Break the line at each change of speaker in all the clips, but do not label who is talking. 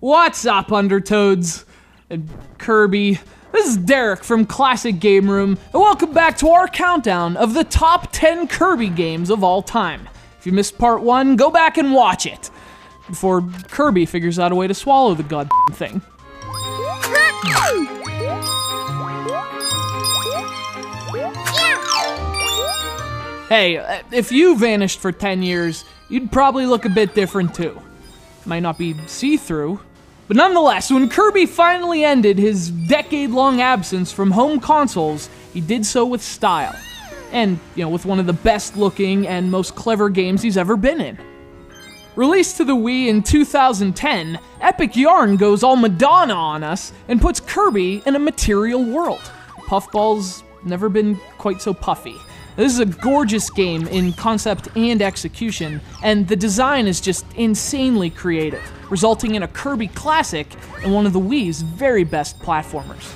What's up, Undertoads? And Kirby. This is Derek from Classic Game Room, and welcome back to our countdown of the top 10 Kirby games of all time. If you missed part 1, go back and watch it, before Kirby figures out a way to swallow the goddamn thing. Hey, if you vanished for 10 years, you'd probably look a bit different too. Might not be see-through, but nonetheless, when Kirby finally ended his decade-long absence from home consoles, he did so with style. And, with one of the best-looking and most clever games he's ever been in. Released to the Wii in 2010, Epic Yarn goes all Madonna on us and puts Kirby in a material world. Puffball's never been quite so puffy. This is a gorgeous game in concept and execution, and the design is just insanely creative, resulting in a Kirby classic and one of the Wii's very best platformers.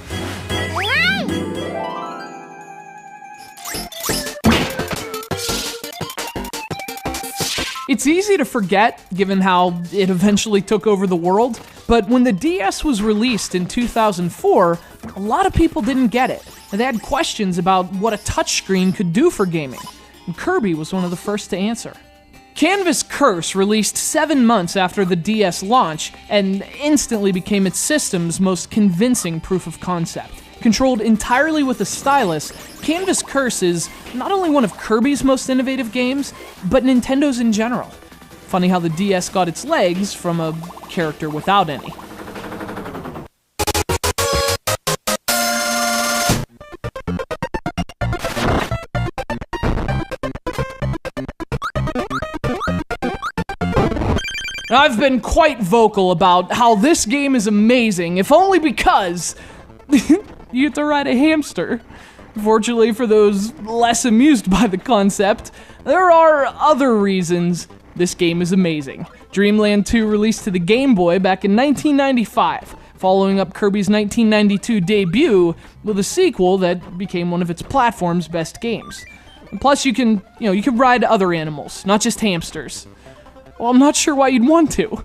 It's easy to forget, given how it eventually took over the world, but when the DS was released in 2004, a lot of people didn't get it. And they had questions about what a touchscreen could do for gaming, and Kirby was one of the first to answer. Canvas Curse released 7 months after the DS launch, and instantly became its system's most convincing proof of concept. Controlled entirely with a stylus, Canvas Curse is not only one of Kirby's most innovative games, but Nintendo's in general. Funny how the DS got its legs from a character without any. I've been quite vocal about how this game is amazing, if only because you get to ride a hamster. Fortunately for those less amused by the concept, there are other reasons this game is amazing. Dreamland 2 released to the Game Boy back in 1995, following up Kirby's 1992 debut with a sequel that became one of its platform's best games. And plus you can ride other animals, not just hamsters. Well, I'm not sure why you'd want to.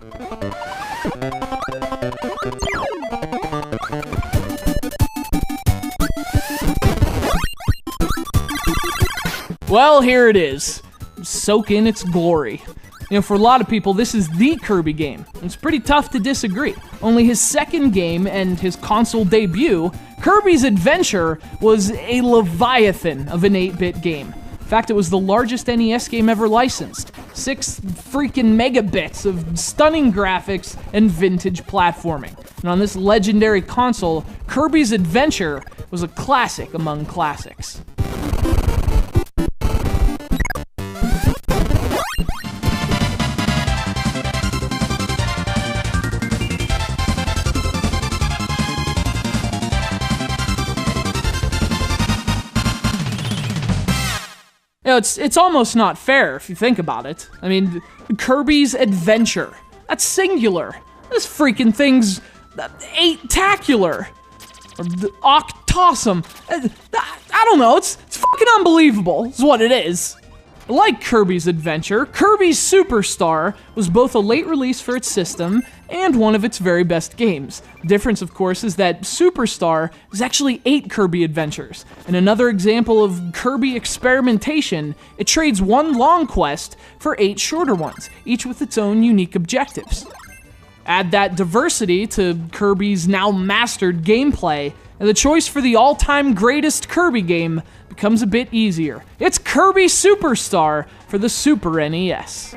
Well, here it is. Soak in its glory. For a lot of people, this is the Kirby game. It's pretty tough to disagree. Only his second game and his console debut, Kirby's Adventure, was a leviathan of an 8-bit game. In fact, it was the largest NES game ever licensed. 6 freaking megabits of stunning graphics and vintage platforming. And on this legendary console, Kirby's Adventure was a classic among classics. It's almost not fair if you think about it. I mean, Kirby's Adventure. That's singular. This freaking thing's eight-tacular. Or octawesome. I don't know, it's fucking unbelievable, is what it is. Like Kirby's Adventure, Kirby's Superstar was both a late release for its system and one of its very best games. The difference, of course, is that Superstar is actually 8 Kirby adventures. In another example of Kirby experimentation, it trades one long quest for 8 shorter ones, each with its own unique objectives. Add that diversity to Kirby's now mastered gameplay, and the choice for the all-time greatest Kirby game becomes a bit easier. It's Kirby Superstar for the Super NES.